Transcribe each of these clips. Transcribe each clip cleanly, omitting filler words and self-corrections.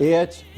AH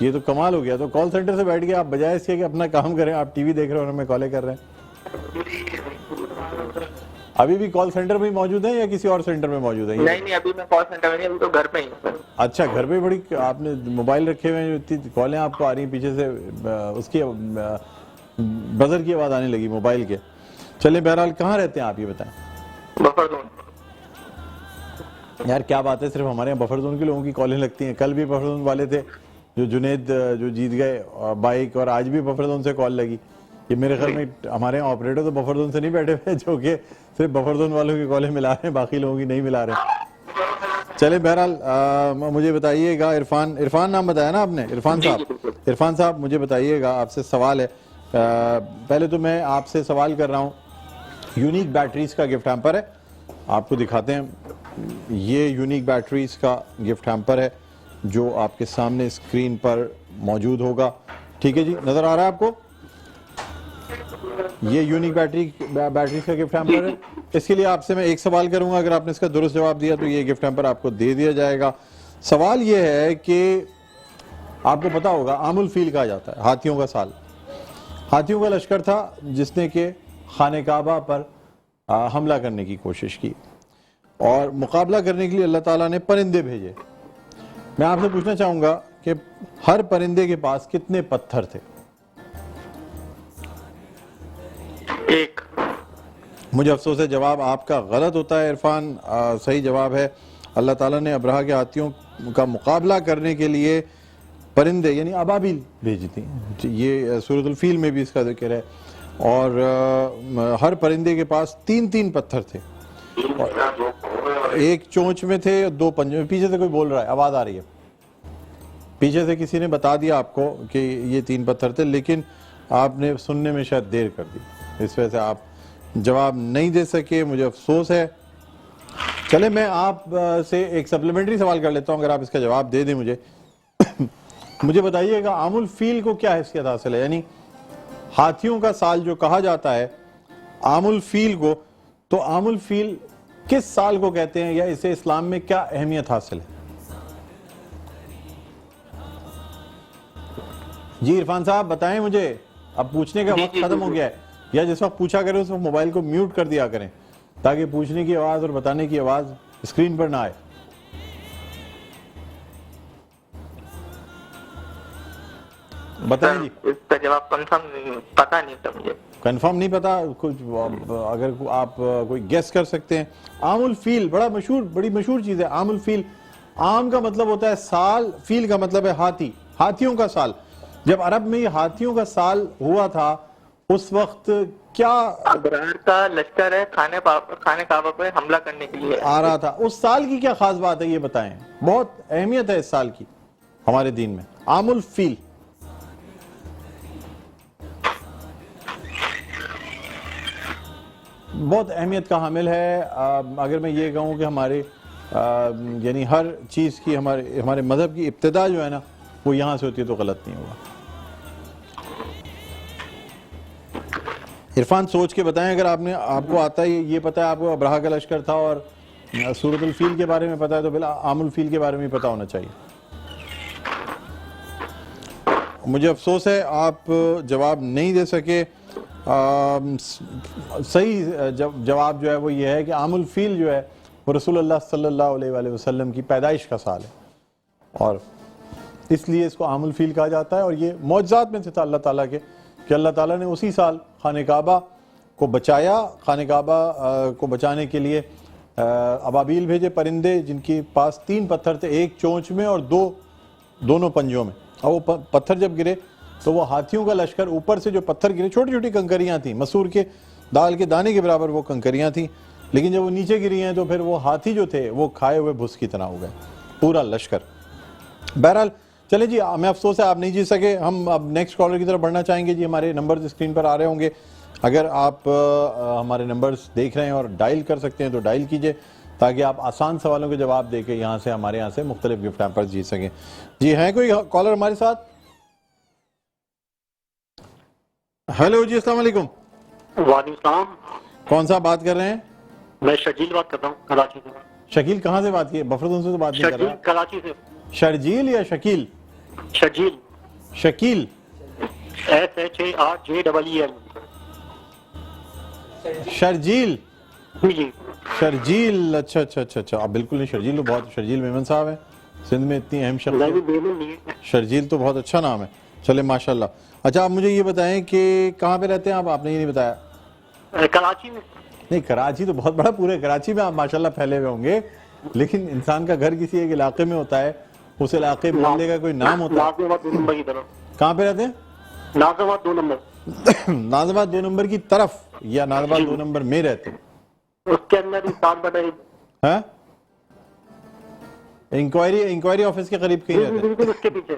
یہ تو کمال ہو گیا. تو کال سینٹر سے بیٹھ کے آپ بجائے اس کے کہ اپنا کام کریں, آپ ٹی وی دیکھ رہے ہیں اور ہمیں کالیں کر رہے ہیں. ابھی بھی کال سینٹر میں موجود ہیں یا کسی اور سینٹر میں موجود ہیں؟ نہیں ابھی میں کال سینٹر میں نہیں, ابھی تو گھر پہ ہی ہوں سر. اچھا, گھر پہ بڑی آپ نے موبائل رکھے ہوئے ہیں, جو اتنی کالیں آپ کو آ رہی ہیں پیچھے سے, اس کی بزر کی آواز آنے لگی موبائل کے. چلیں بہرحال کہاں رہتے ہیں آپ یہ بتائیں؟ Buffer zone. یار کیا بات ہے, صرف ہمارے یہاں بفر زون کے لوگوں کی کالیں لگتی ہیں. کل بھی بفر زون والے تھے جو جنید جو جیت گئے بائک, اور آج بھی بفر زون سے کال لگی. یہ میرے خیال میں ہمارے یہاں آپریٹر تو بفر زون سے نہیں بیٹھے ہوئے جو کہ صرف بفر زون والوں کی کالیں ملا رہے ہیں, باقی لوگوں کی نہیں ملا رہے ہیں. چلیں بہرحال مجھے بتائیے گا, عرفان نام بتایا نا آپ نے, عرفان صاحب مجھے بتائیے گا, آپ سے سوال ہے. پہلے تو میں آپ سے سوال کر رہا ہوں, یونیک بیٹریز کا گفٹ ہیمپر ہے, آپ کو دکھاتے ہیں. یہ یونیک بیٹریز کا گفٹ ہیمپر ہے جو آپ کے سامنے اسکرین پر موجود ہوگا. ٹھیک ہے جی, نظر آ رہا ہے آپ کو؟ یہ یونیک بیٹریز کا گفٹ ہیمپر ہے. اس کے لیے آپ سے میں ایک سوال کروں گا, اگر آپ نے اس کا درست جواب دیا تو یہ گفٹ ہیمپر آپ کو دے دیا جائے گا. سوال یہ ہے کہ آپ کو پتا ہوگا عام الفیل کہا جاتا ہے ہاتھیوں کا سال. ہاتھیوں کا لشکر تھا جس نے کہ خانہ کعبہ پر حملہ کرنے کی کوشش کی, اور مقابلہ کرنے کے لیے اللہ تعالیٰ نے پرندے بھیجے. میں آپ سے پوچھنا چاہوں گا کہ ہر پرندے کے پاس کتنے پتھر تھے؟ ایک. مجھے افسوس ہے جواب آپ کا غلط ہوتا ہے عرفان. صحیح جواب ہے اللہ تعالیٰ نے ابرہہ کے ہاتھیوں کا مقابلہ کرنے کے لیے پرندے یعنی ابابیل بھیجی تھی. یہ سورۃ الفیل میں بھی اس کا ذکر ہے. اور ہر پرندے کے پاس 3 پتھر تھے, ایک چونچ میں تھے, 2 پنجوں میں. پیچھے سے کوئی بول رہا ہے, آواز آ رہی ہے پیچھے سے, کسی نے بتا دیا آپ کو کہ یہ 3 پتھر تھے, لیکن آپ نے سننے میں شاید دیر کر دی, اس وجہ سے آپ جواب نہیں دے سکے. مجھے افسوس ہے. چلے میں آپ سے ایک سپلیمنٹری سوال کر لیتا ہوں, اگر آپ اس کا جواب دے دیں مجھے. مجھے بتائیے گا عام الفیل کو کیا حیثیت حاصل ہے, یعنی ہاتھیوں کا سال جو کہا جاتا ہے عام الفیل کو, تو عام الفیل کس سال کو کہتے ہیں, یا اسے اسلام میں کیا اہمیت حاصل ہے؟ جی عرفان صاحب بتائیں مجھے. اب پوچھنے کا وقت ختم ہو گیا ہے, یا جس وقت پوچھا کریں اس وقت موبائل کو میوٹ کر دیا کریں تاکہ پوچھنے کی آواز اور بتانے کی آواز اسکرین پر نہ آئے. بتائیں جی. اس کا جواب کنفرم پتا نہیں تھا مجھے. کنفرم نہیں پتا کچھ, اگر آپ کوئی گیس کر سکتے ہیں. عام الفیل بڑی مشہور چیز ہے. عام الفیل, عام کا مطلب ہوتا ہے سال, فیل کا مطلب ہے ہاتھی, ہاتھیوں کا سال. جب عرب میں یہ ہاتھیوں کا سال ہوا تھا اس وقت کیا ابرار کا لشکر ہے خانہ کعبہ پہ حملہ کرنے کے لیے آ رہا تھا, اس سال کی کیا خاص بات ہے یہ بتائیں. بہت اہمیت ہے اس سال کی ہمارے دین میں. عام الفیل بہت اہمیت کا حامل ہے. اگر میں یہ کہوں کہ ہمارے یعنی ہر چیز کی ہمارے مذہب کی ابتدا جو ہے نا وہ یہاں سے ہوتی ہے تو غلط نہیں ہوگا. عرفان سوچ کے بتائیں, اگر آپ کو آتا ہے, یہ پتا ہے آپ کو ابرہہ کا لشکر تھا اور سورۃ الفیل کے بارے میں پتا ہے, تو بلا عام الفیل کے بارے میں پتا ہونا چاہیے. مجھے افسوس ہے آپ جواب نہیں دے سکے. صحیح جواب جو ہے وہ یہ ہے کہ عام الفیل جو ہے وہ رسول اللہ صلی اللہ علیہ وآلہ وسلم کی پیدائش کا سال ہے, اور اس لیے اس کو عام الفیل کہا جاتا ہے. اور یہ معجزات میں سے تھا اللہ تعالیٰ کے کہ اللہ تعالیٰ نے اسی سال خانہ کعبہ کو بچایا. خانہ کعبہ کو بچانے کے لیے ابابیل بھیجے, پرندے جن کے پاس 3 پتھر تھے, ایک چونچ میں اور دونوں پنجوں میں. اور وہ پتھر جب گرے تو وہ ہاتھیوں کا لشکر, اوپر سے جو پتھر گرے چھوٹی چھوٹی کنکریاں تھیں, مسور کے دال کے دانے کے برابر وہ کنکریاں تھیں, لیکن جب وہ نیچے گری ہیں تو پھر وہ ہاتھی جو تھے وہ کھائے ہوئے بھس کی طرح ہو گئے, پورا لشکر. بہرحال چلیں جی, ہمیں افسوس ہے آپ نہیں جیت سکے. ہم اب نیکسٹ کالر کی طرف بڑھنا چاہیں گے. جی ہمارے نمبرز اسکرین پر آ رہے ہوں گے, اگر آپ ہمارے نمبرز دیکھ رہے ہیں اور ڈائل کر سکتے ہیں تو ڈائل کیجئے تاکہ آپ آسان سوالوں کے جواب دے کے ہمارے یہاں سے مختلف گفٹ ہیمپرز جیت سکیں. جی ہیں کوئی کالر ہمارے ساتھ؟ ہیلو جی, السلام علیکم. وعلیکم السلام. کون صاحب بات کر رہے ہیں؟ میں شرجیل بات کر رہا ہوں کراچی سے. شکیل کہاں سے بات کی؟ بفر زون سے تو بات نہیں کر رہا. کراچی سے. شرجیل یا شکیل؟ شرجیل. شکیل SHARJEEL. شرجیل جی شرجیل اچھا اچھا اچھا اچھا آپ بالکل نہیں شرجیل تو بہت شرجیل میمن صاحب ہیں سندھ میں اتنی اہم شخص شرجیل تو بہت اچھا نام ہے چلے ماشاءاللہ اچھا آپ مجھے یہ بتائیں کہ کہاں پہ رہتے ہیں آپ نے یہ نہیں بتایا کراچی میں نہیں کراچی تو بہت بڑا پورے کراچی میں آپ ماشاءاللہ پھیلے ہوئے ہوں گے لیکن انسان کا گھر کسی ایک علاقے میں ہوتا ہے اس علاقے محلے کا کوئی نام ہوتا ہے ناظم آباد 2 نمبر کی طرف کہاں پہ رہتے ہیں ناظم آباد 2 نمبر ناظم آباد 2 نمبر کی طرف یا ناظم آباد 2 نمبر میں رہتے ہیں اس کے اندر ہی 7/1 ہاں انکوائری آفس کے قریب کہیں رہتے ہیں بالکل اس کے پیچھے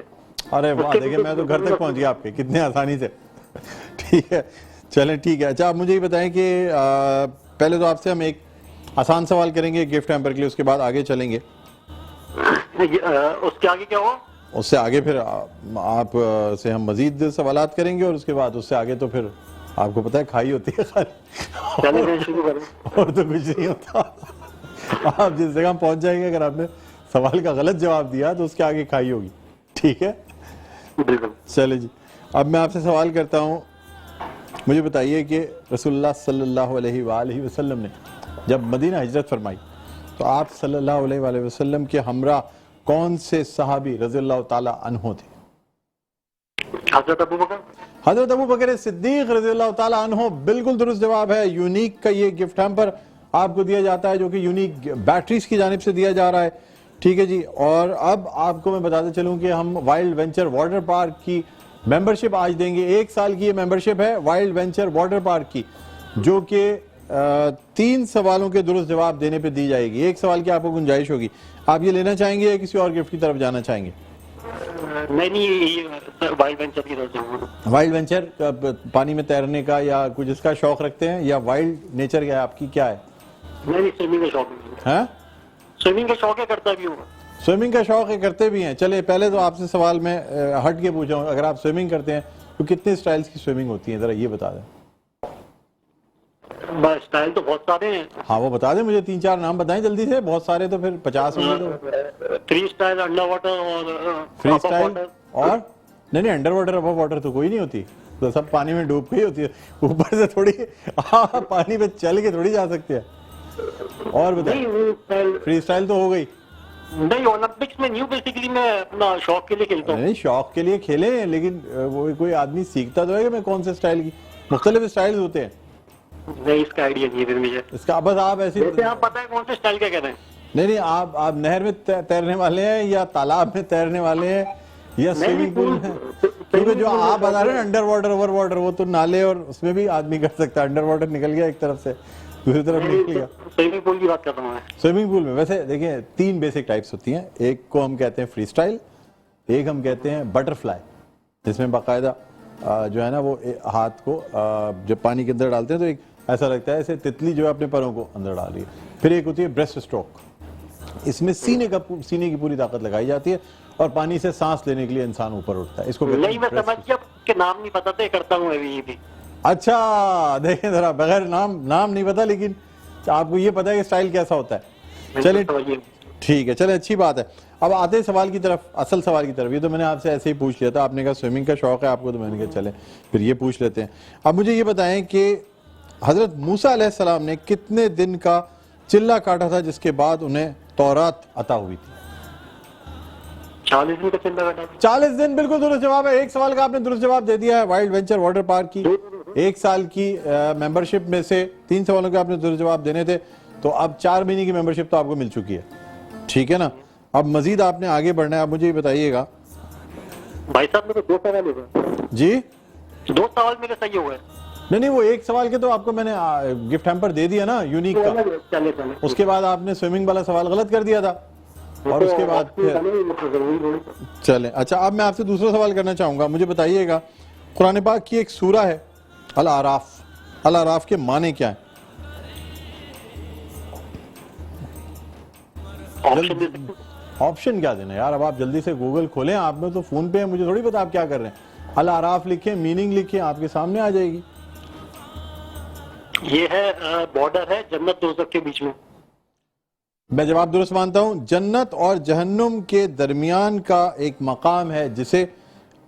ارے واہ دیکھیں میں تو گھر تک پہنچ گیا آپ کے کتنے آسانی سے ٹھیک ہے چلیں ٹھیک ہے اچھا آپ مجھے یہ بتائیں کہ پہلے تو آپ سے ہم ایک آسان سوال کریں گے گفٹ ہیمپر کے لیے اس کے بعد آگے چلیں گے اس کے آگے کیا ہوا اس سے آگے پھر آپ سے ہم مزید سوالات کریں گے اور اس کے بعد اس سے آگے تو پھر آپ کو پتہ ہے کھائی ہوتی ہے خالی چلے میں شروع کروں اور تو کچھ نہیں ہوتا آپ جس جگہ پہنچ جائیں گے اگر آپ نے سوال کا غلط جواب دیا تو اس کے آگے کھائی ہوگی ٹھیک ہے بالکل چلے جی اب میں آپ سے سوال کرتا ہوں مجھے بتائیے کہ رسول اللہ صلی اللہ علیہ وآلہ وسلم نے جب مدینہ ہجرت فرمائی تو آپ صلی اللہ علیہ وآلہ وسلم کے ہمراہ کون سے صحابی رضی اللہ تعالی عنہ تھے حضرت ابو بکر حضرت ابو بکر صدیق رضی اللہ تعالی عنہ بالکل درست جواب ہے یونیک کا یہ گفٹ ہیمپر آپ کو دیا جاتا ہے جو کہ یونیک بیٹریز کی جانب سے دیا جا رہا ہے ٹھیک ہے جی اور اب آپ کو میں بتاتے چلوں کہ ہم وائلڈ وینچر واٹر پارک کی ممبرشپ آج دیں گے 1 سال کی یہ ممبرشپ ہے وائلڈ وینچر واٹر پارک کی جو کہ 3 سوالوں کے درست جواب دینے پہ دی جائے گی 1 سوال کی آپ کو گنجائش ہوگی آپ یہ لینا چاہیں گے یا کسی اور گفٹ کی طرف جانا چاہیں گے نہیں وائلڈ وینچر کی طرف جاؤں گا وائلڈ وینچر پانی میں تیرنے کا یا کچھ اس کا شوق رکھتے ہیں یا وائلڈ نیچر کا آپ کی کیا ہے نہیں سوئمنگ کا شوق ہے ہاں سوئمنگ کا شوق ہے کرتا بھی ہوں سوئمنگ کا شوق ہے کرتے بھی ہیں چلے پہلے تو آپ سے سوال میں ہٹ کے پوچھا ہوں اگر آپ سوئمنگ کرتے ہیں تو کتنے سٹائلز کی سوئمنگ ہوتی ہیں ذرا یہ بتا دیں بس سٹائل تو بہت سارے ہیں ہاں وہ بتا دیں مجھے 3-4 نام بتائیں جلدی سے بہت سارے تو پھر 50 ہوں گے تو فری سٹائل انڈر واٹر اور فری سٹائل اور نہیں انڈر واٹر ابو واٹر تو کوئی نہیں ہوتی تو سب پانی میں ڈوب کے ہی ہوتی ہے اوپر سے تھوڑی پانی پہ چل کے تھوڑی جا سکتے ہیں اور بتائیں فری سٹائل تو ہو گئی نہیں اولمپکس میں نیو بیسیکلی میں اپنا شوق کے لیے کھیلتا ہوں نہیں شوق کے لیے کھیلے لیکن وہ کوئی آدمی سیکھتا تو ہے کہ میں کون سے سٹائل کی مختلف سٹائلز ہوتے ہیں نہیں اس کا آئیڈیا نہیں ہے پھر مجھے اس کا بس آپ ایسی ویسے آپ پتہ ہے کون سے سٹائل کیا کہہ رہے ہیں نہیں آپ نہر میں تیرنے والے ہیں یا تالاب میں تیرنے والے ہیں یا سوئمنگ پول میں کیونکہ جو آپ بتا رہے ہیں انڈر واٹر اوور واٹر وہ تو نالے اور اس میں بھی آدمی کر سکتا ہے انڈر واٹر نکل گیا ایک طرف سے دوسری طرف نکل گیا سوئمنگ پول کی بات کر رہا ہوں میں سوئمنگ پول میں ویسے دیکھیں 3 بیسک ٹائپس ہوتی ہیں ایک کو ہم کہتے ہیں فری سٹائل ایک ہم کہتے ہیں بٹر فلائی جس میں باقاعدہ جو ہے نا وہ ہاتھ کو جب پانی کے اندر ڈالتے ہیں تو ایک ایسا لگتا ہے ایسے تتلی جو ہے اپنے پروں کو اندر ڈال رہی ہے پھر ایک ہوتی ہے بریسٹ سٹروک اس میں سینے کی پوری طاقت لگائی جاتی ہے اور پانی سے سانس لینے کے لیے انسان اوپر اٹھتا ہے اس کو نہیں میں سمجھ گیا کہ نام نہیں پتا تھا کرتا ہوں ابھی یہ بھی اچھا دیکھیں ذرا بغیر نام نہیں پتا لیکن آپ کو یہ پتا ہے کہ سٹائل کیسا ہوتا ہے چلیں ٹھیک ہے چلیں اچھی بات ہے اب آتے ہیں سوال کی طرف اصل سوال کی طرف یہ تو میں نے آپ سے ایسے ہی پوچھ لیا تھا آپ نے کہا سوئمنگ کا شوق ہے آپ کو تو میں نے کہا چلیں پھر یہ پوچھ لیتے ہیں اب مجھے یہ بتائیں کہ حضرت موسیٰ علیہ السلام نے کتنے دن کا چلہ کاٹا تھا جس کے بعد انہیں تورات عطا ہوئی تھی 40 دن کا چلہ کاٹا 40 دن بالکل درست جواب ہے 1 سوال کا آپ نے درست جواب دے دیا ہے وائلڈ وینچر واٹر پارک کی 1 سال کی ممبرشپ میں سے 3 سوالوں کے آپ نے درست جواب دینے تھے تو اب 4 مہینے کی ممبرشپ تو آپ کو مل چکی ہے ٹھیک ہے نا اب مزید آپ نے آگے بڑھنا ہے آپ مجھے یہ بتائیے گا بھائی صاحب میرے 2 سوال ہو گئے جی 2 سوال میرے صحیح ہوئے نہیں وہ 1 سوال کے تو آپ کو میں نے گفٹ ہیمپر دے دیا نا یونیک کا اس کے بعد آپ نے سوئمنگ والا سوال غلط کر دیا تھا اور اس کے بعد پھر چلیں اچھا اب میں آپ سے دوسرا سوال کرنا چاہوں گا مجھے بتائیے گا قرآن پاک کی ایک سورہ ہے الاعراف کے معنی کیا ہیں آپشن کیا دینا یار اب آپ جلدی سے گوگل کھولیں آپ میں تو فون پہ ہیں مجھے تھوڑی پتا آپ کیا کر رہے ہیں الاعراف لکھیں میننگ لکھیں آپ کے سامنے آ جائے گی یہ ہے بارڈر ہے جنت دوزخ کے بیچ میں جواب درست مانتا ہوں جنت اور جہنم کے درمیان کا ایک مقام ہے جسے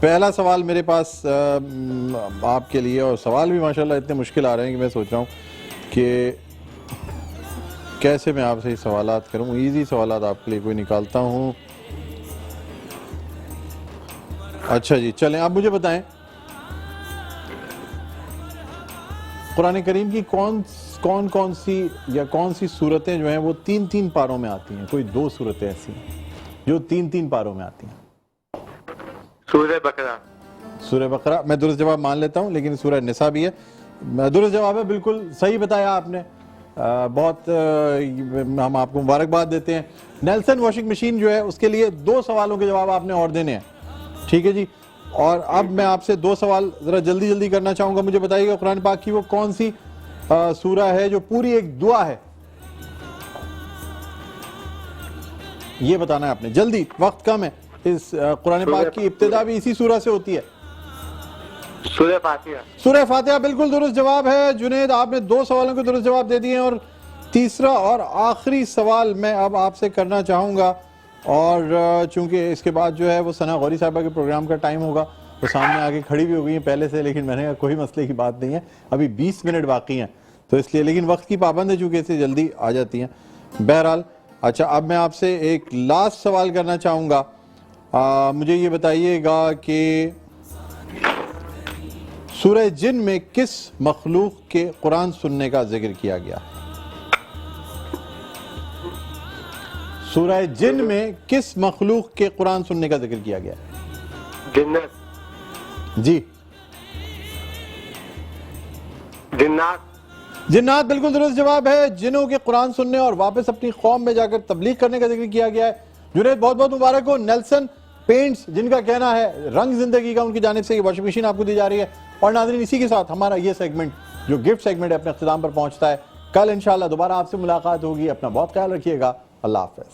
پہلا سوال میرے پاس آپ کے لیے، اور سوال بھی ماشاءاللہ اتنے مشکل آ رہے ہیں کہ میں سوچ رہا ہوں کہ کیسے میں آپ سے یہ سوالات کروں. ایزی سوالات آپ کے لیے کوئی نکالتا ہوں. اچھا جی چلیں آپ مجھے بتائیں قرآن کریم کی کون سی صورتیں جو ہیں وہ 3 پاروں میں آتی ہیں؟ کوئی 2 صورتیں ایسی ہیں جو 3 پاروں میں آتی ہیں. سورہ بقرہ. سورہ بقرہ میں درست جواب مان لیتا ہوں، لیکن سورہ نساء بھی ہے. درست جواب ہے، بالکل صحیح بتایا آپ نے. بہت ہم آپ کو مبارکباد دیتے ہیں. نیلسن واشنگ مشین جو ہے اس کے لیے 2 سوالوں کے جواب آپ نے اور دینے ہیں. ٹھیک ہے جی. اور اب میں آپ سے 2 سوال ذرا جلدی کرنا چاہوں گا. مجھے بتائیے گا قرآن پاک کی وہ کون سی سورہ ہے جو پوری ایک دعا ہے؟ یہ بتانا ہے آپ نے جلدی، وقت کم ہے. اس قرآن پاک کی ابتدا بھی اسی سورہ سے ہوتی ہے. سورہ فاتحہ. سورہ فاتحہ بالکل درست جواب ہے. جنید آپ نے 2 سوالوں کے درست جواب دے دیے ہیں، اور تیسرا اور آخری سوال میں اب آپ سے کرنا چاہوں گا. اور چونکہ اس کے بعد جو ہے وہ ثنا غوری صاحبہ کے پروگرام کا ٹائم ہوگا، وہ سامنے آگے کھڑی بھی ہو گئی ہیں پہلے سے، لیکن میں نے کہا کوئی مسئلے کی بات نہیں ہے، ابھی 20 منٹ باقی ہیں تو اس لیے، لیکن وقت کی پابند ہے چونکہ اسے جلدی آ جاتی ہیں. بہرحال اچھا اب میں آپ سے ایک لاسٹ سوال کرنا چاہوں گا. مجھے یہ بتائیے گا کہ سورہ جن میں کس مخلوق کے قرآن سننے کا ذکر کیا گیا؟ سورہ جن میں کس مخلوق کے قرآن سننے کا ذکر کیا گیا؟ جنت. جی جنات بالکل درست جواب ہے. جنوں کے قرآن سننے اور واپس اپنی قوم میں جا کر تبلیغ کرنے کا ذکر کیا گیا ہے. جنید بہت بہت مبارک ہو. نیلسن پینٹس جن کا کہنا ہے رنگ زندگی کا، ان کی جانب سے یہ واشنگ مشین آپ کو دی جا رہی ہے. اور ناظرین اسی کے ساتھ ہمارا یہ سیگمنٹ جو گفٹ سیگمنٹ ہے اپنے اختتام پر پہنچتا ہے. کل انشاءاللہ دوبارہ آپ سے ملاقات ہوگی. اپنا بہت خیال رکھیے گا. اللہ حافظ.